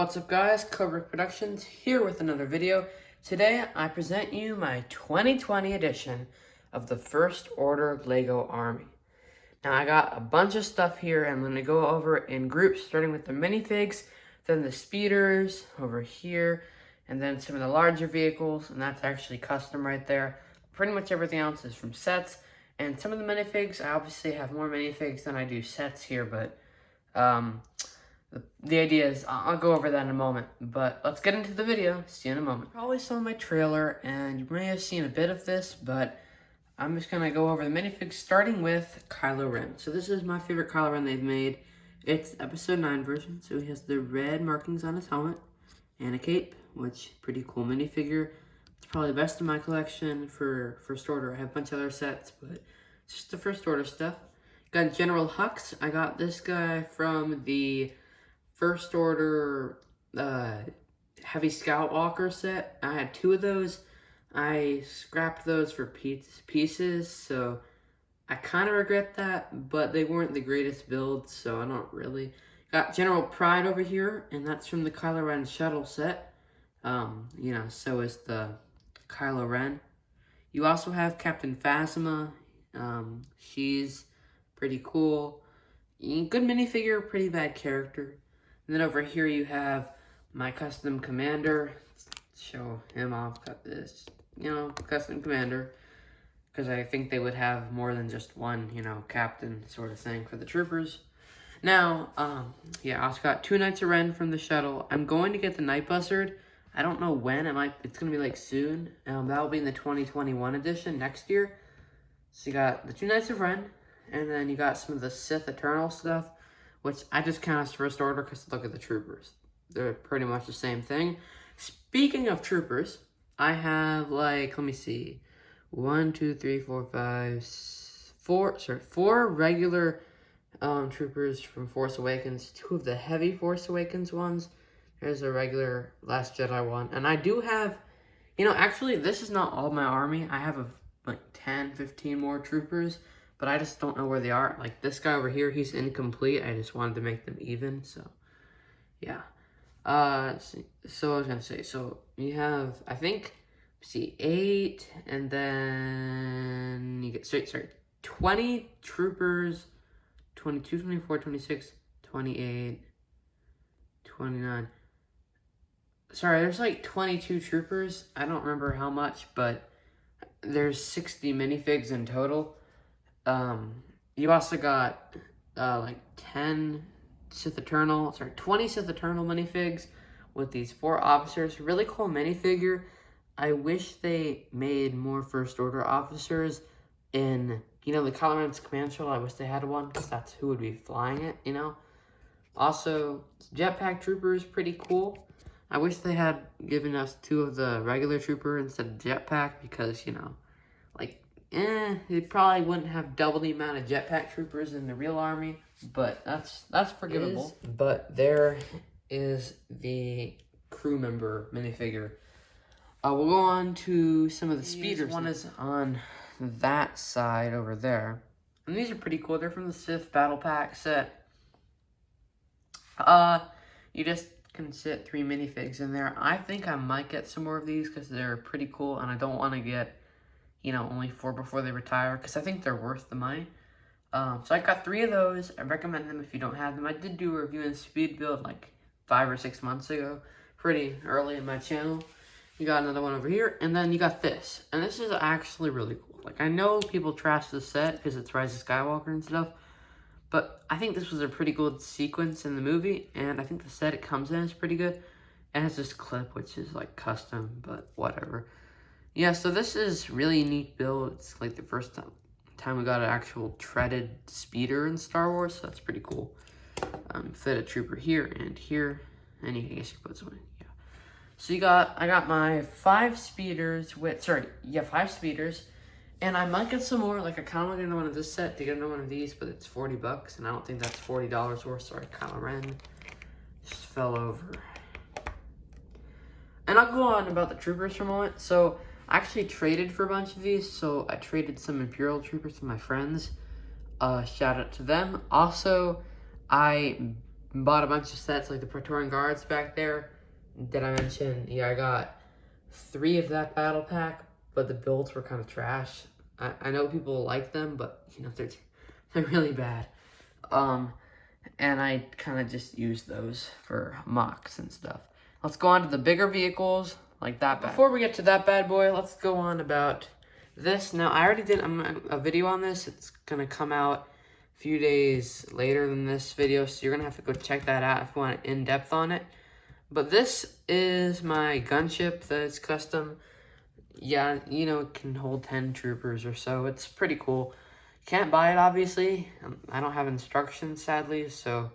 What's up guys, Cobra Productions here with another video. Today I present you my 2020 edition of the First Order LEGO Army. Now I got a bunch of stuff here and I'm going to go over it in groups, starting with the minifigs, then the speeders over here, and then some of the larger vehicles, and that's actually custom right there. Pretty much everything else is from sets, and some of the minifigs, I obviously have more minifigs than I do sets here, but the idea is, I'll go over that in a moment, but let's get into the video. See you in a moment. Probably saw my trailer, and you may have seen a bit of this, but I'm just going to go over the minifigs, starting with Kylo Ren. So this is my favorite Kylo Ren they've made. It's Episode 9 version, so he has the red markings on his helmet, and a cape, which pretty cool minifigure. It's probably the best in my collection for First Order. I have a bunch of other sets, but it's just the First Order stuff. Got General Hux. I got this guy from the First Order Heavy Scout Walker set. I had two of those. I scrapped those for pieces, so I kind of regret that, but they weren't the greatest builds, so I don't really. Got General Pride over here, and that's from the Kylo Ren shuttle set. So is the Kylo Ren. You also have Captain Phasma. She's pretty cool. Good minifigure, pretty bad character. And then over here you have my custom commander. Let's show him off. Got this, custom commander. Because I think they would have more than just one, captain sort of thing for the troopers. Now, I also got two Knights of Ren from the shuttle. I'm going to get the Night Buzzard. I don't know when. It's going to be like soon. That will be in the 2021 edition next year. So you got the two Knights of Ren. And then you got some of the Sith Eternal stuff, which I just count as First Order because look at the troopers. They're pretty much the same thing. Speaking of troopers, I have let me see. 4 regular troopers from Force Awakens. 2 of the heavy Force Awakens ones. There's a regular Last Jedi one. And I do have, actually this is not all my army. I have like 10, 15 more troopers. But I just don't know where they are. Like this guy over here, he's incomplete. I just wanted to make them even, so yeah. So I was gonna say, so you have, I think, 8, and then you get 20 troopers, 22, 24, 26, 28, 29. Sorry, there's like 22 troopers. I don't remember how much, but there's 60 minifigs in total. You also got, 20 Sith Eternal minifigs with these 4 officers. Really cool minifigure. I wish they made more First Order officers in, the Kylo Ren's command shuttle. I wish they had one, because that's who would be flying it, Also, jetpack troopers, pretty cool. I wish they had given us 2 of the regular trooper instead of jetpack, because, they probably wouldn't have double the amount of jetpack troopers in the real army, but that's forgivable. But there is the crew member minifigure. We'll go on to some of the speeders. One is on that side over there, and these are pretty cool. They're from the Sith Battle Pack set. You just can sit 3 minifigs in there. I think I might get some more of these because they're pretty cool, and I don't want to get only 4 before they retire, because I think they're worth the money. So I got 3 of those. I recommend them if you don't have them. I did do a review in Speed Build like 5 or 6 months ago, pretty early in my channel. You got another one over here, and then you got this. And this is actually really cool. Like, I know people trash this set because it's Rise of Skywalker and stuff, but I think this was a pretty good sequence in the movie, and I think the set it comes in is pretty good. It has this clip, which is like custom, but whatever. Yeah, so this is really neat build. It's like the first time we got an actual treaded speeder in Star Wars, so that's pretty cool. Fit a trooper here, and I guess you put something, yeah. So I got my 5 speeders 5 speeders, and I might get some more. Like, I kind of want to get one of this set to get another one of these, but it's $40, and I don't think that's $40 worth. Sorry, Kylo Ren just fell over. And I'll go on about the troopers for a moment. So I actually traded for a bunch of these, so I traded some Imperial troopers with my friends. Shout out to them. Also, I bought a bunch of sets like the Praetorian Guards back there. Did I mention? Yeah, I got 3 of that battle pack, but the builds were kind of trash. I know people like them, but you know they're really bad. And I kind of just use those for mocks and stuff. Let's go on to the bigger vehicles, like that. Before we get to that bad boy, let's go on about this. Now, I already did a video on this. It's gonna come out a few days later than this video, so you're gonna have to go check that out if you want in-depth on it. But this is my gunship that's custom. Yeah, you know, it can hold 10 troopers or so. It's pretty cool. Can't buy it, obviously. I don't have instructions, sadly, so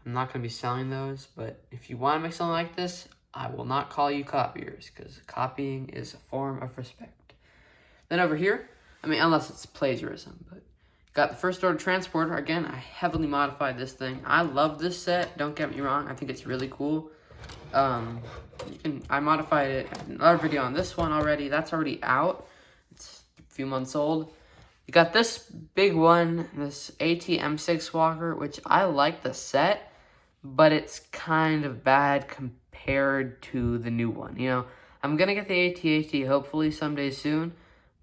I'm not going to be selling those. But if you want to make something like this, I will not call you copiers, because copying is a form of respect. Then over here, I mean, unless it's plagiarism, but got the First Order Transporter. Again, I heavily modified this thing. I love this set. Don't get me wrong. I think it's really cool. I modified it. I did another video on this one already. That's already out. It's a few months old. You got this big one, this AT-M6 Walker, which I like the set, but it's kind of bad compared to the new one. You know, I'm gonna get the AT-AT hopefully someday soon,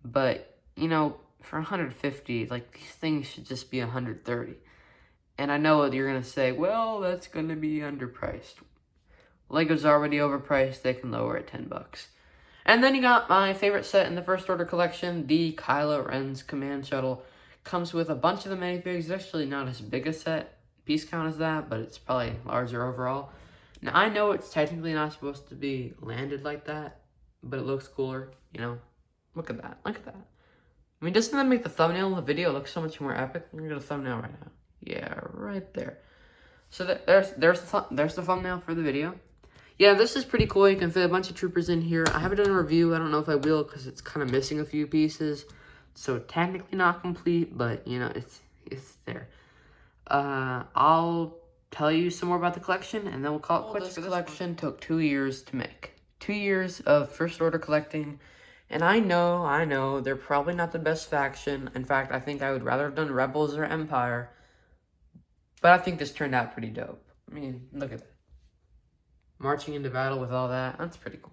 but you know, for 150, like these things should just be 130. And I know you're gonna say, well, that's gonna be underpriced. Lego's already overpriced, they can lower it 10 bucks. And then you got my favorite set in the First Order collection, the Kylo Ren's Command Shuttle. Comes with a bunch of the minifigs. It's actually not as big a set piece count as that, but it's probably larger overall. Now, I know it's technically not supposed to be landed like that, but it looks cooler, you know? Look at that, look at that. I mean, doesn't that make the thumbnail of the video look so much more epic? Let me get a thumbnail right now. Yeah, right there. So there's the thumbnail for the video. Yeah, this is pretty cool. You can fit a bunch of troopers in here. I haven't done a review. I don't know if I will because it's kind of missing a few pieces. So technically not complete, but you know, it's there. I'll tell you some more about the collection and then we'll call it quits. This collection took 2 years to make. 2 years of First Order collecting. And I know, they're probably not the best faction. In fact, I think I would rather have done Rebels or Empire. But I think this turned out pretty dope. I mean, look at that. Marching into battle with all that. That's pretty cool.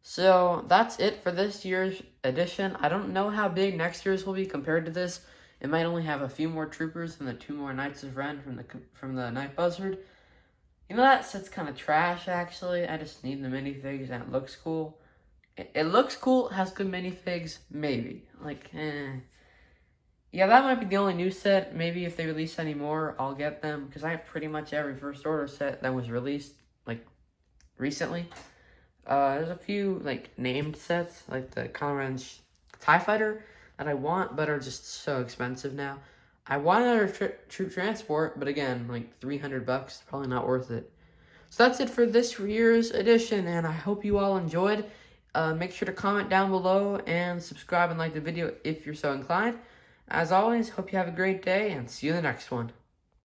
So, that's it for this year's edition. I don't know how big next year's will be compared to this. It might only have a few more troopers and the 2 more Knights of Ren from the Night Buzzard. You know, that set's kind of trash, actually. I just need the minifigs and it looks cool. It looks cool, it has good minifigs, maybe. Like, yeah, that might be the only new set. Maybe if they release any more, I'll get them. Because I have pretty much every First Order set that was released, like, recently. There's a few, like, named sets, like the Kylo Ren's TIE Fighter that I want, but are just so expensive now. I want another troop transport, but again, like, 300 bucks, probably not worth it. So that's it for this year's edition, and I hope you all enjoyed. Make sure to comment down below and subscribe and like the video if you're so inclined. As always, hope you have a great day, and see you in the next one.